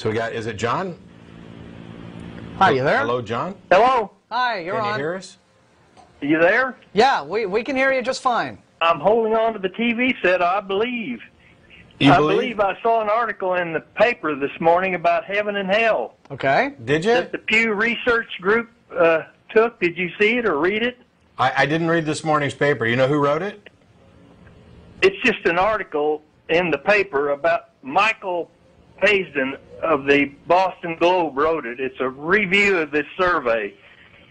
So we got, is it John? Hi, you there? Hello, John? Hello? Hi, you're on. Can you hear us? Are you there? Yeah, we can hear you just fine. I'm holding on to the TV set, I believe. I believe I saw an article in the paper this morning about heaven and hell. Okay. Did you? That the Pew Research Group took. Did you see it or read it? I didn't read this morning's paper. You know who wrote it? It's just an article in the paper about Michael Paisden of the Boston Globe wrote it. It's a review of this survey.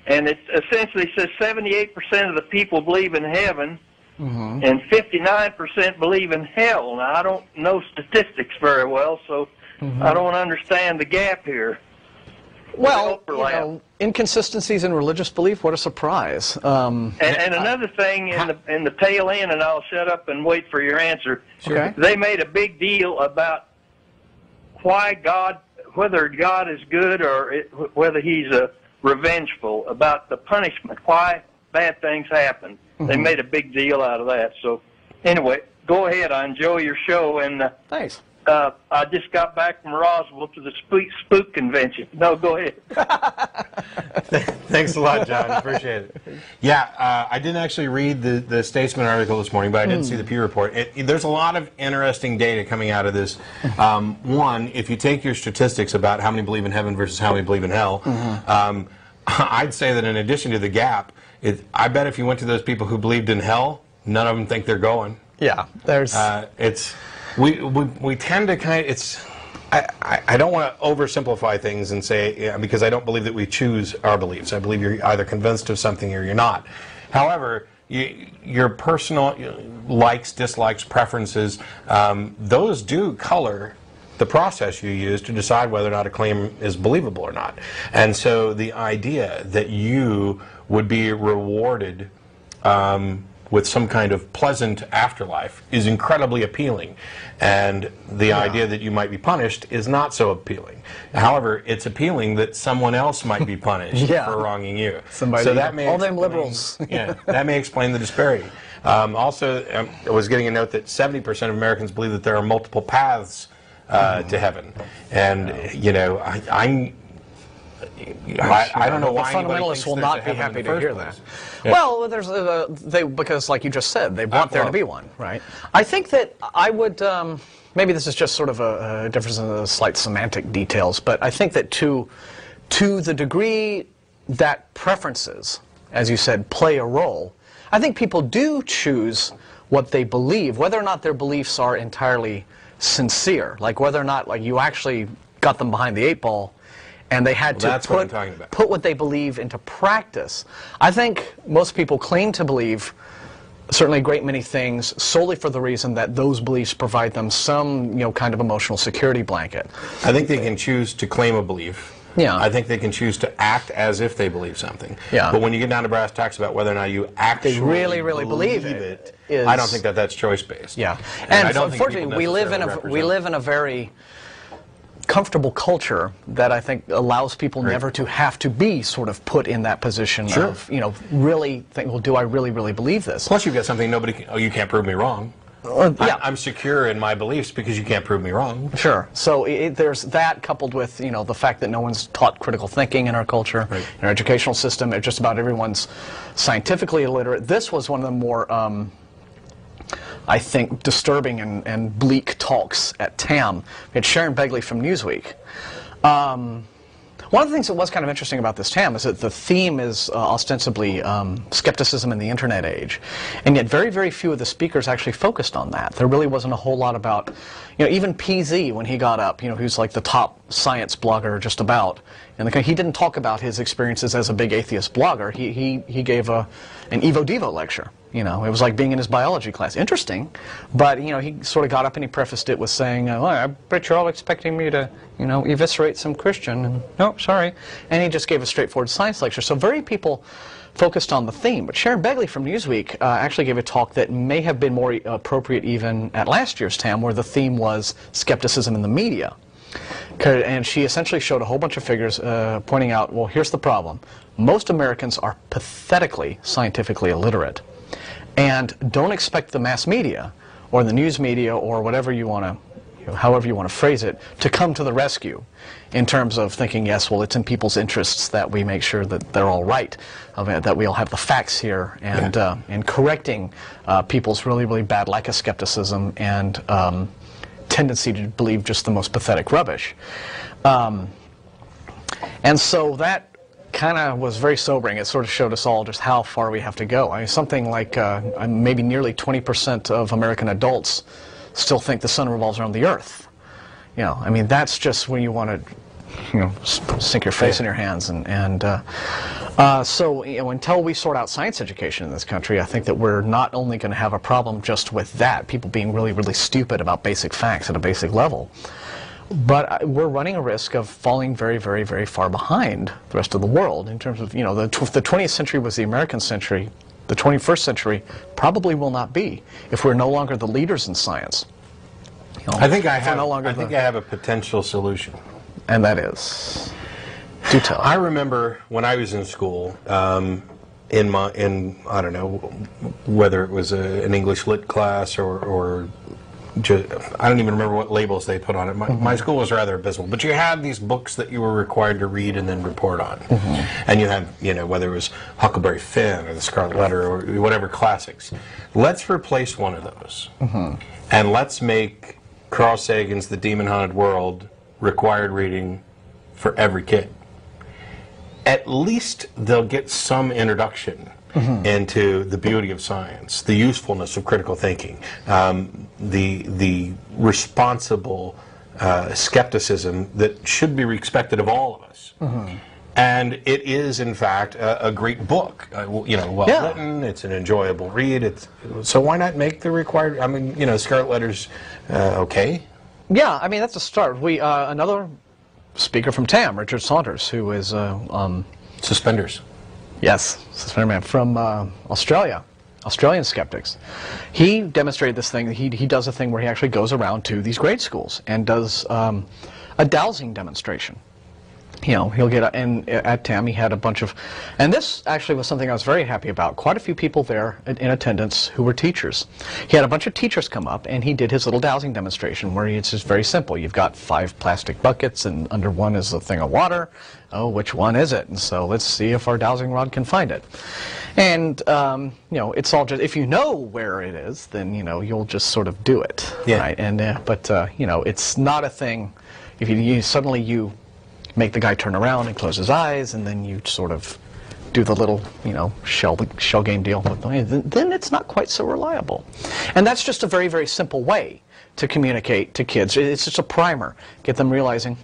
And it essentially says 78% of the people believe in heaven, and 59% believe in hell. Now, I don't know statistics very well, so I don't understand the gap here. Well, you know, inconsistencies in religious belief, what a surprise. And another thing in the tail end, and I'll shut up and wait for your answer. Sure. They made a big deal about why God, whether God is good or whether he's revengeful, about the punishment, why bad things happen. They made a big deal out of that. So anyway, go ahead. I enjoy your show. And Thanks. I just got back from Roswell to the spook convention. No, go ahead. Thanks a lot, John. Appreciate it. Yeah, I didn't actually read the Statesman article this morning, but I did see the Pew report. There's a lot of interesting data coming out of this. One, if you take your statistics about how many believe in heaven versus how many believe in hell, I'd say that in addition to the gap, I bet if you went to those people who believed in hell, none of them think they're going. Yeah, there's... We tend to kind of, I don't want to oversimplify things and say, because I don't believe that we choose our beliefs. I believe you're either convinced of something or you're not. However, your personal likes, dislikes, preferences, those do color the process you use to decide whether or not a claim is believable or not. And so the idea that you would be rewarded with some kind of pleasant afterlife is incredibly appealing, and the idea that you might be punished is not so appealing. However, it's appealing that someone else might be punished for wronging you. Somebody, so that may all them liberals. Yeah, that may explain the disparity. Also, I was getting a note that 70% of Americans believe that there are multiple paths to heaven, and you know, I don't know why the fundamentalists will not be happy to hear that. Yeah. Well, there's because, like you just said, they want there to be one, right? I think that I would. Maybe this is just sort of a difference in the slight semantic details, but I think that to the degree that preferences, as you said, play a role, I think people do choose what they believe, whether or not their beliefs are entirely sincere, like whether or not you actually got them behind the 8 ball. And they had to put what they believe into practice. I think most people claim to believe certainly a great many things solely for the reason that those beliefs provide them some kind of emotional security blanket. I think they can choose to claim a belief. Yeah. I think they can choose to act as if they believe something. Yeah. But when you get down to brass tacks about whether or not you actually really believe it, I don't think that that's choice-based. Yeah. And unfortunately, we live in a very comfortable culture that I think allows people never to have to be sort of put in that position of, really think, well, do I really believe this? Plus, you've got something nobody can, you can't prove me wrong. Yeah. I'm secure in my beliefs because you can't prove me wrong. Sure. So there's that coupled with, the fact that no one's taught critical thinking in our culture, in our educational system. Just about everyone's scientifically illiterate. This was one of the more I think, disturbing and bleak talks at TAM. We had Sharon Begley from Newsweek. One of the things that was kind of interesting about this TAM is that the theme is ostensibly skepticism in the internet age, and yet very few of the speakers actually focused on that. There really wasn't a whole lot about, even PZ when he got up, who's like the top science blogger just about, and he didn't talk about his experiences as a big atheist blogger. He gave an Evo Devo lecture. It was like being in his biology class. Interesting, but he sort of got up and he prefaced it with saying, well, I bet you're all expecting me to, eviscerate some Christian. And, no, sorry. And he just gave a straightforward science lecture. So very people focused on the theme. But Sharon Begley from Newsweek actually gave a talk that may have been more appropriate even at last year's TAM, where the theme was skepticism in the media. And she essentially showed a whole bunch of figures pointing out, well, here's the problem. Most Americans are pathetically scientifically illiterate. And don't expect the mass media or the news media or whatever you want to however you want to phrase it, to come to the rescue in terms of thinking, yes, well, it's in people's interests that we make sure that they're all right, that we all have the facts here, and correcting people's really, really bad lack of skepticism and tendency to believe just the most pathetic rubbish. And so that kind of was very sobering. It sort of showed us all just how far we have to go. I mean, something like maybe nearly 20% of American adults still think the sun revolves around the earth. You know, I mean, that's just when you want to, you know, sink your face in your hands. So, you know, until we sort out science education in this country, I think that we're not only going to have a problem just with that, people being really, really stupid about basic facts at a basic level, but we're running a risk of falling very, very, very far behind the rest of the world in terms of, you know, the 20th century was the American century. The 21st century probably will not be if we're no longer the leaders in science. You know, I think I have a potential solution. And that is, do tell. I remember when I was in school, I don't know whether it was an English lit class or just, I don't even remember what labels they put on it. My school was rather abysmal, but you had these books that you were required to read and then report on, and you had, you know, whether it was Huckleberry Finn or the Scarlet Letter or whatever classics. Let's replace one of those, and let's make Carl Sagan's The Demon Haunted World required reading for every kid. At least they'll get some introduction into the beauty of science, the usefulness of critical thinking, the responsible skepticism that should be expected of all of us. And it is, in fact, a great book. You know, well written. It's an enjoyable read. So why not make the required? I mean, you know, Scarlet Letter's okay. Yeah, I mean, that's a start. We another speaker from TAM, Richard Saunders, who is Suspenders. Yes, Suspender Man from Australia, Australian skeptics. He demonstrated this thing. He does a thing where he actually goes around to these grade schools and does a dowsing demonstration. You know, he'll get and at TAM he had a bunch of, and this actually was something I was very happy about. Quite a few people there in attendance who were teachers. He had a bunch of teachers come up and he did his little dowsing demonstration where it's just very simple. You've got 5 plastic buckets and under one is a thing of water. Oh, which one is it? And so let's see if our dowsing rod can find it. And you know, it's all just, if you know where it is, then you know you'll just sort of do it. Yeah. Right? And but you know, it's not a thing. If you suddenly you make the guy turn around and close his eyes, and then you sort of do the little, you know, shell game deal, then it's not quite so reliable. And that's just a very, very simple way to communicate to kids. It's just a primer. Get them realizing,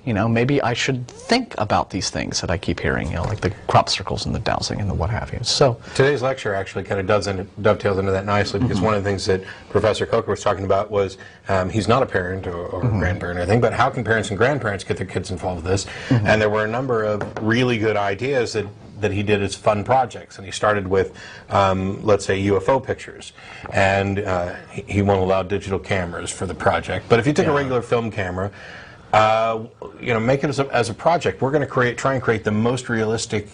you know, maybe I should think about these things that I keep hearing, you know, like the crop circles and the dowsing and the what have you. So today's lecture actually kind of dovetails into that nicely, because one of the things that Professor Coker was talking about was he's not a parent or grandparent or anything, but how can parents and grandparents get their kids involved with this? And there were a number of really good ideas that he did as fun projects, and he started with, let's say, UFO pictures, and he won't allow digital cameras for the project. But if you took a regular film camera, you know, make it as a project. We're going to try and create the most realistic.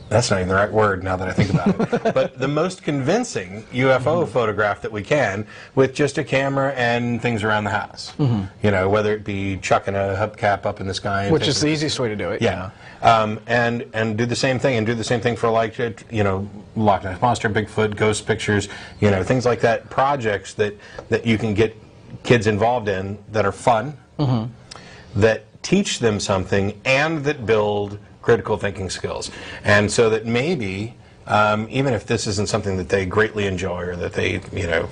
That's not even the right word now that I think about it. But the most convincing UFO photograph that we can with just a camera and things around the house. You know, whether it be chucking a hubcap up in the sky. And which is the easiest way to do it. Yeah. And do the same thing, and do the same thing for, like, you know, Loch Ness Monster, Bigfoot, ghost pictures, you know, things like that. Projects that you can get kids involved in that are fun, that teach them something, and that build critical thinking skills. And so that maybe, even if this isn't something that they greatly enjoy, or that they, you know,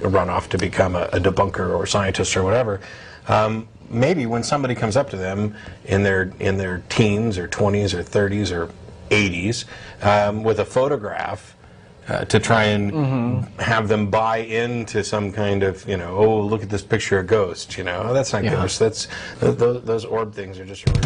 run off to become a debunker or scientist or whatever, maybe when somebody comes up to them in their teens or 20s or 30s or 80s with a photograph, to try and have them buy into some kind of, you know, oh, look at this picture of ghosts, you know, oh, that's not ghosts, that's those orb things are just really